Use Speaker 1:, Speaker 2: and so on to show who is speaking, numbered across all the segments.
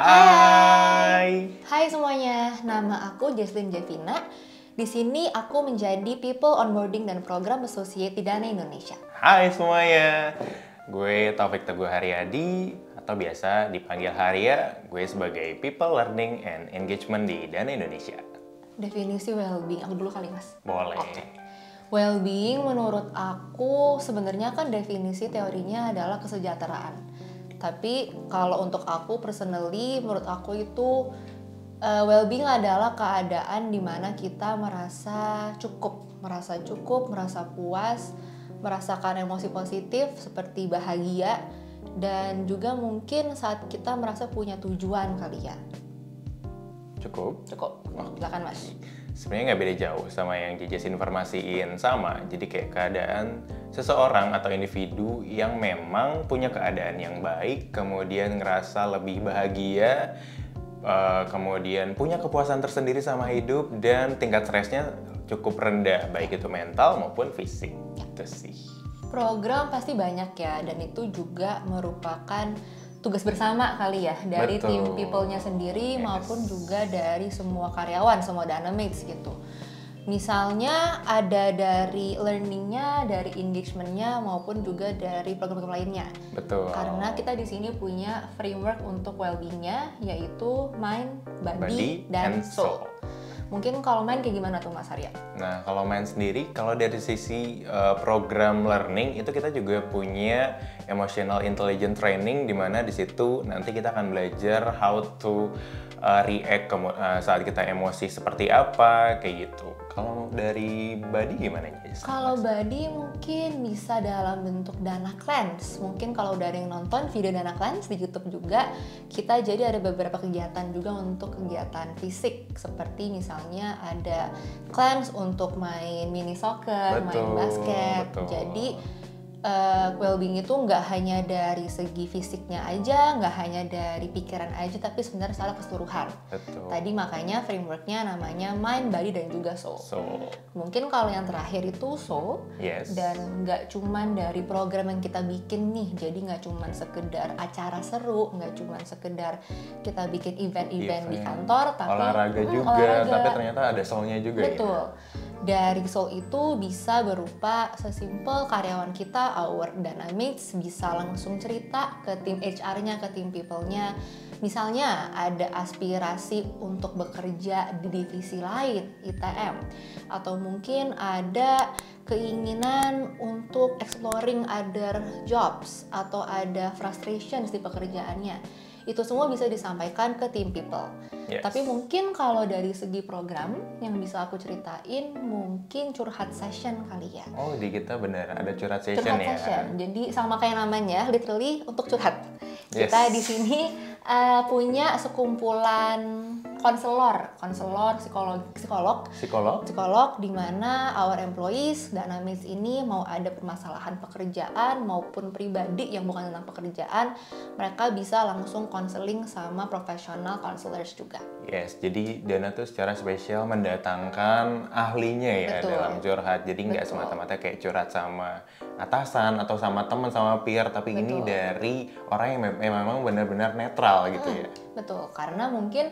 Speaker 1: Hai.
Speaker 2: Hai semuanya, nama aku Jesslyn Jevina. Di sini aku menjadi People Onboarding dan Program Associate di Dana Indonesia.
Speaker 1: Hai semuanya. Gue Taufik Teguh Haryadi atau biasa dipanggil Harya. Gue sebagai People Learning and Engagement di Dana Indonesia.
Speaker 2: Definisi well-being, aku dulu kali mas.
Speaker 1: Boleh.
Speaker 2: Oke. Well-being menurut aku sebenarnya kan definisi teorinya adalah kesejahteraan. Tapi kalau untuk aku personally, menurut aku itu well-being adalah keadaan di mana kita merasa cukup, merasa puas, merasakan emosi positif seperti bahagia, dan juga mungkin saat kita merasa punya tujuan kali ya.
Speaker 1: Cukup?
Speaker 2: Cukup, silakan mas.
Speaker 1: Sebenarnya nggak beda jauh sama yang Jejes informasiin, sama. Jadi kayak keadaan seseorang atau individu yang memang punya keadaan yang baik, kemudian ngerasa lebih bahagia, kemudian punya kepuasan tersendiri sama hidup, dan tingkat stresnya cukup rendah, baik itu mental maupun fisik. Itu sih.
Speaker 2: Program pasti banyak ya, dan itu juga merupakan tugas bersama kali ya dari tim people-nya sendiri maupun juga dari semua karyawan, semua Dynamics gitu. Misalnya ada dari learning-nya, dari engagement-nya maupun juga dari program-program lainnya.
Speaker 1: Betul.
Speaker 2: Karena kita di sini punya framework untuk well-being-nya yaitu mind, body dan soul. Mungkin kalau main kayak gimana tuh Mas Arya?
Speaker 1: Nah, kalau main sendiri, kalau dari sisi program learning itu kita juga punya emotional intelligence training, di mana di situ nanti kita akan belajar how to react saat kita emosi seperti apa, kayak gitu. Kalau dari body gimana guys?
Speaker 2: Kalau body mungkin bisa dalam bentuk Dana Cleanse. Mungkin kalau udah ada yang nonton video Dana Cleanse di YouTube juga, kita jadi ada beberapa kegiatan juga untuk kegiatan fisik. Seperti misalnya ada cleanse untuk main mini soccer, main basket. Jadi well-being itu nggak hanya dari segi fisiknya aja, nggak hanya dari pikiran aja, tapi sebenarnya secara keseluruhan. Tadi makanya frameworknya namanya mind, body, dan juga soul. Mungkin kalau yang terakhir itu soul, dan nggak cuman dari program yang kita bikin nih, jadi nggak cuman sekedar acara seru, nggak cuman sekedar kita bikin event-event di kantor, tapi
Speaker 1: olahraga juga, tapi ternyata ada soulnya juga.
Speaker 2: Betul. Dari soul itu bisa berupa sesimpel karyawan kita, our Dynamics bisa langsung cerita ke tim HR-nya, ke tim people-nya. Misalnya ada aspirasi untuk bekerja di divisi lain, ITM. Atau mungkin ada keinginan untuk exploring other jobs atau ada frustrations di pekerjaannya. Itu semua bisa disampaikan ke tim people. Tapi mungkin kalau dari segi program yang bisa aku ceritain, mungkin curhat session kali ya.
Speaker 1: Oh, di kita bener ada curhat session ya.
Speaker 2: Session. Jadi sama kayak namanya, literally untuk curhat. Kita di sini punya sekumpulan konselor, psikolog, di mana our employees Dynamics ini mau ada permasalahan pekerjaan maupun pribadi yang bukan tentang pekerjaan, mereka bisa langsung konseling sama profesional counselors juga.
Speaker 1: Jadi Dana tuh secara spesial mendatangkan ahlinya ya dalam curhat. Jadi nggak semata-mata kayak curhat sama atasan atau sama teman, sama peer, tapi ini dari orang yang memang benar-benar netral gitu ya.
Speaker 2: Betul, karena mungkin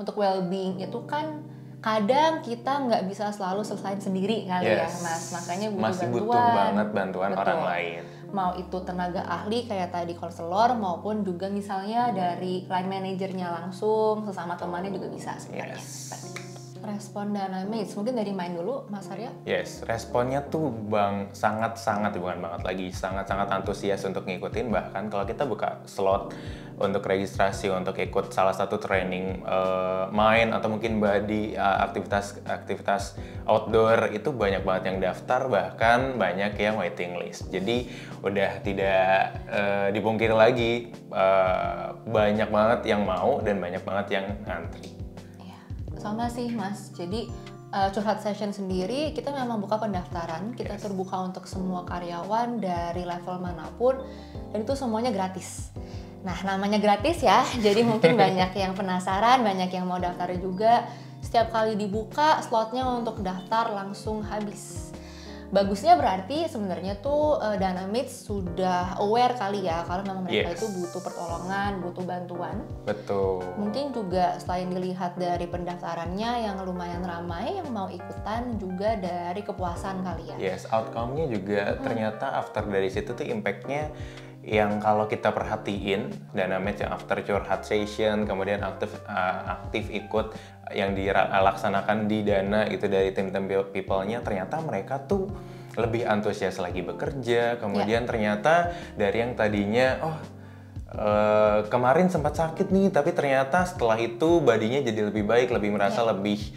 Speaker 2: untuk well-being itu kan kadang kita nggak bisa selalu selesain sendiri kali ya Mas, makanya
Speaker 1: butuh banget bantuan orang lain.
Speaker 2: Mau itu tenaga ahli kayak tadi konselor maupun juga misalnya dari line manajernya langsung, sesama temannya juga bisa sebenarnya. Respon Dynamics, mungkin dari main dulu Mas Arya.
Speaker 1: Responnya tuh sangat-sangat antusias untuk ngikutin. Bahkan kalau kita buka slot untuk registrasi untuk ikut salah satu training main atau mungkin body aktivitas outdoor, itu banyak banget yang daftar, bahkan banyak yang waiting list. Jadi udah tidak dipungkiri lagi, banyak banget yang mau dan banyak banget yang ngantri.
Speaker 2: Sama sih Mas, jadi curhat session sendiri kita memang buka pendaftaran, kita terbuka untuk semua karyawan dari level manapun, dan itu semuanya gratis. Nah namanya gratis ya, jadi mungkin banyak yang penasaran, banyak yang mau daftar juga. Setiap kali dibuka slotnya untuk daftar langsung habis. Bagusnya berarti sebenarnya tuh Dynamics sudah aware kali ya kalau memang mereka itu butuh pertolongan, butuh bantuan.
Speaker 1: Betul.
Speaker 2: Mungkin juga selain dilihat dari pendaftarannya yang lumayan ramai yang mau ikutan, juga dari kepuasan kali ya.
Speaker 1: Yes, outcome-nya juga ternyata after dari situ tuh impact-nya yang kalau kita perhatiin Dynamics yang after curhat session, kemudian aktif ikut yang dilaksanakan di Dana itu dari tim-tim people-nya, ternyata mereka tuh lebih antusias lagi bekerja. Kemudian ternyata dari yang tadinya kemarin sempat sakit nih, tapi ternyata setelah itu badinya jadi lebih baik, lebih merasa lebih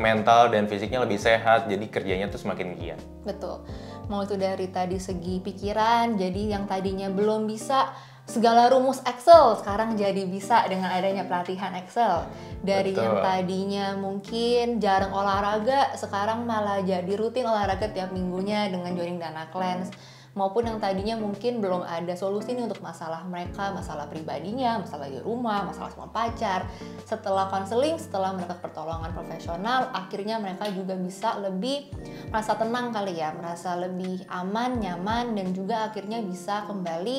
Speaker 1: mental dan fisiknya lebih sehat, jadi kerjanya tuh semakin giat.
Speaker 2: Betul. Mau itu dari tadi segi pikiran, jadi yang tadinya belum bisa segala rumus Excel sekarang jadi bisa dengan adanya pelatihan Excel. Dari yang tadinya mungkin jarang olahraga, sekarang malah jadi rutin olahraga tiap minggunya dengan joining Dana Cleanse. Maupun yang tadinya mungkin belum ada solusi nih untuk masalah mereka, masalah pribadinya, masalah di rumah, masalah sama pacar. Setelah konseling, setelah mendapat pertolongan profesional, akhirnya mereka juga bisa lebih merasa tenang kali ya, merasa lebih aman, nyaman, dan juga akhirnya bisa kembali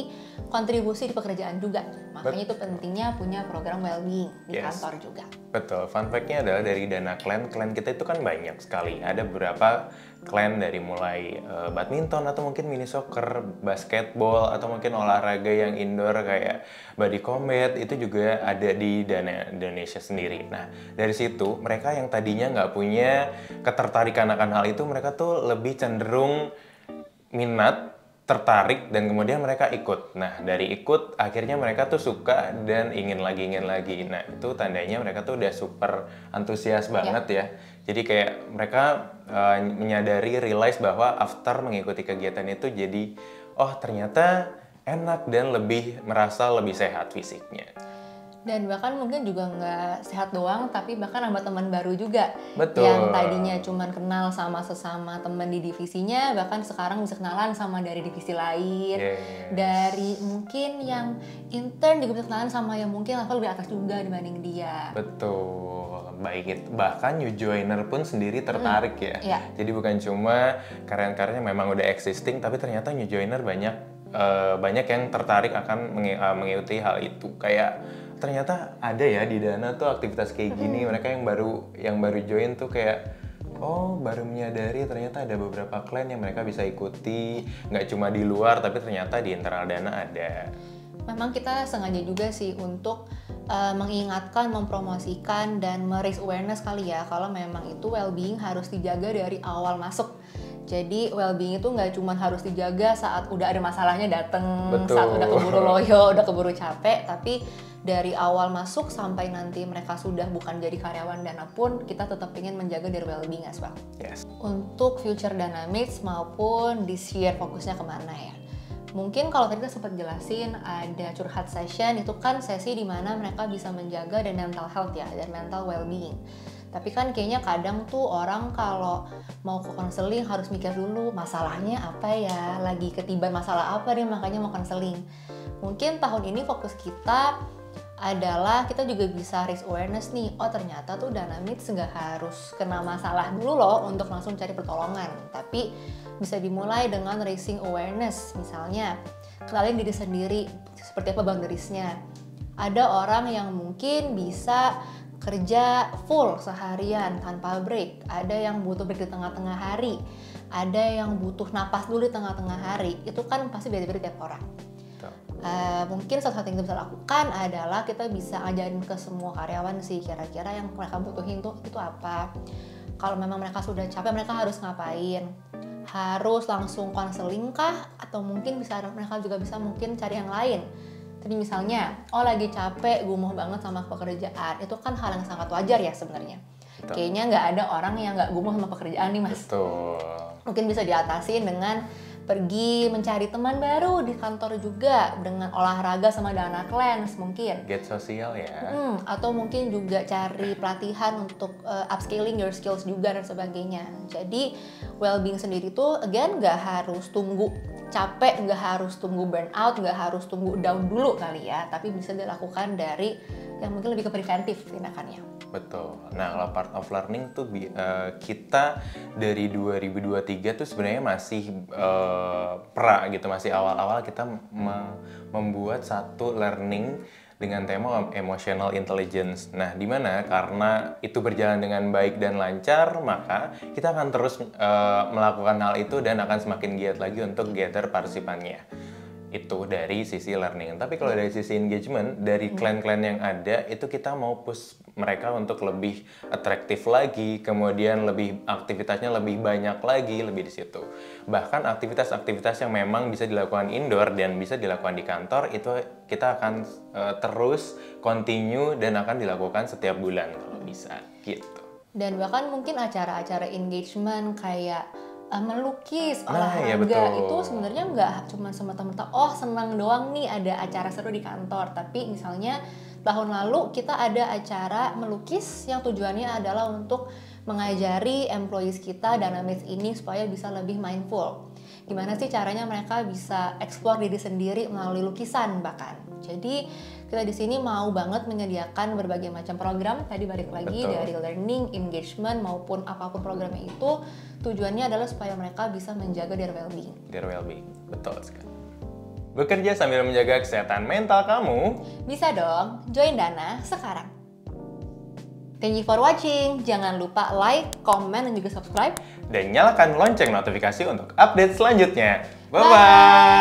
Speaker 2: kontribusi di pekerjaan juga. Makanya itu pentingnya punya program well-being di kantor juga.
Speaker 1: Betul, fun fact-nya adalah dari Dana Clan kita itu kan banyak sekali. Ada beberapa clan dari mulai badminton atau mungkin mini soccer, basketball, atau mungkin olahraga yang indoor kayak body combat, itu juga ada di Dana Indonesia sendiri. Nah, dari situ mereka yang tadinya nggak punya ketertarikan akan hal itu, mereka tuh lebih cenderung minat, tertarik, dan kemudian mereka ikut. Nah, dari ikut akhirnya mereka tuh suka dan ingin lagi. Nah, itu tandanya mereka tuh udah super antusias banget ya. Jadi kayak mereka menyadari, realize bahwa after mengikuti kegiatan itu jadi, oh ternyata enak dan lebih merasa lebih sehat fisiknya.
Speaker 2: Dan bahkan mungkin juga nggak sehat doang, tapi bahkan nambah teman baru juga.
Speaker 1: Betul.
Speaker 2: Yang tadinya cuman kenal sama sesama teman di divisinya, bahkan sekarang bisa kenalan sama dari divisi lain. Dari mungkin yang intern juga bisa kenalan sama yang mungkin level lebih atas juga dibanding dia.
Speaker 1: Betul. Baik itu. Bahkan new joiner pun sendiri tertarik ya. Jadi bukan cuma karyawan-karyanya memang udah existing, tapi ternyata new joiner banyak yang tertarik akan mengikuti hal itu. Kayak ternyata ada ya di Dana tuh aktivitas kayak gini. Mereka yang baru join tuh kayak baru menyadari ternyata ada beberapa clan yang mereka bisa ikuti, nggak cuma di luar tapi ternyata di internal Dana ada.
Speaker 2: Memang kita sengaja juga sih untuk mengingatkan, mempromosikan, dan meraise awareness kali ya kalau memang itu well-being harus dijaga dari awal masuk. Jadi well-being itu nggak cuma harus dijaga saat udah ada masalahnya dateng, saat udah keburu loyo, udah keburu capek, tapi dari awal masuk sampai nanti mereka sudah bukan jadi karyawan Dana pun kita tetap ingin menjaga their well-being as well. Untuk future Dynamics maupun this year fokusnya kemana ya? Mungkin kalau tadi kita sempat jelasin ada curhat session, itu kan sesi di mana mereka bisa menjaga dan mental health ya, dan mental well-being. Tapi kan kayaknya kadang tuh orang kalau mau ke konseling harus mikir dulu masalahnya apa ya, lagi ketiban masalah apa nih makanya mau konseling. Mungkin tahun ini fokus kita adalah kita juga bisa raise awareness nih, oh ternyata tuh Dynamics nggak harus kena masalah dulu loh untuk langsung cari pertolongan, tapi bisa dimulai dengan raising awareness. Misalnya kenalin diri sendiri, seperti apa boundariesnya. Ada orang yang mungkin bisa kerja full seharian tanpa break, ada yang butuh break di tengah-tengah hari, ada yang butuh napas dulu di tengah-tengah hari. Itu kan pasti beda-beda tiap orang. Mungkin salah satu yang kita bisa lakukan adalah kita bisa ajarin ke semua karyawan sih kira-kira yang mereka butuhin tuh itu apa. Kalau memang mereka sudah capek, mereka harus ngapain? Harus langsung konseling kah? Atau mungkin mereka juga bisa mungkin cari yang lain. Tadi misalnya, lagi capek, gumoh banget sama pekerjaan, itu kan hal yang sangat wajar ya sebenarnya. Kayaknya nggak ada orang yang nggak gumoh sama pekerjaan nih mas.
Speaker 1: Betul.
Speaker 2: Mungkin bisa diatasin dengan pergi mencari teman baru di kantor juga, dengan olahraga sama Dana Cleanse mungkin.
Speaker 1: Get sosial ya.
Speaker 2: Atau mungkin juga cari pelatihan untuk upscaling your skills juga dan sebagainya. Jadi well-being sendiri tuh again nggak harus tunggu capek, nggak harus tunggu burnout, nggak harus tunggu down dulu kali ya. Tapi bisa dilakukan dari yang mungkin lebih ke preventif tindakannya.
Speaker 1: Betul. Nah, kalau part of learning tuh kita dari 2023 tuh sebenarnya masih gitu, masih awal-awal kita membuat satu learning dengan tema emotional intelligence. Nah, di mana karena itu berjalan dengan baik dan lancar, maka kita akan terus melakukan hal itu dan akan semakin giat lagi untuk gather partisipannya. Itu dari sisi learning. Tapi kalau dari sisi engagement, dari klan-klan yang ada, itu kita mau push mereka untuk lebih atraktif lagi, kemudian lebih aktivitasnya lebih banyak lagi, lebih di situ. Bahkan aktivitas-aktivitas yang memang bisa dilakukan indoor dan bisa dilakukan di kantor, itu kita akan terus continue dan akan dilakukan setiap bulan kalau bisa, gitu.
Speaker 2: Dan bahkan mungkin acara-acara engagement kayak melukis,
Speaker 1: Nah, ya
Speaker 2: olahraga,
Speaker 1: betul.
Speaker 2: itu sebenarnya nggak cuma semata-mata oh senang doang nih ada acara seru di kantor. Tapi misalnya tahun lalu kita ada acara melukis yang tujuannya adalah untuk mengajari employees kita dinamis ini supaya bisa lebih mindful. Gimana sih caranya mereka bisa explore diri sendiri melalui lukisan bahkan. Jadi kita di sini mau banget menyediakan berbagai macam program, tadi balik lagi
Speaker 1: Betul.
Speaker 2: dari learning, engagement maupun apapun programnya itu tujuannya adalah supaya mereka bisa menjaga their well-being.
Speaker 1: Their well-being, betul sekali. Bekerja sambil menjaga kesehatan mental kamu.
Speaker 2: Bisa dong, join Dana sekarang. Thank you for watching. Jangan lupa like, comment, dan juga subscribe.
Speaker 1: Dan nyalakan lonceng notifikasi untuk update selanjutnya. Bye-bye!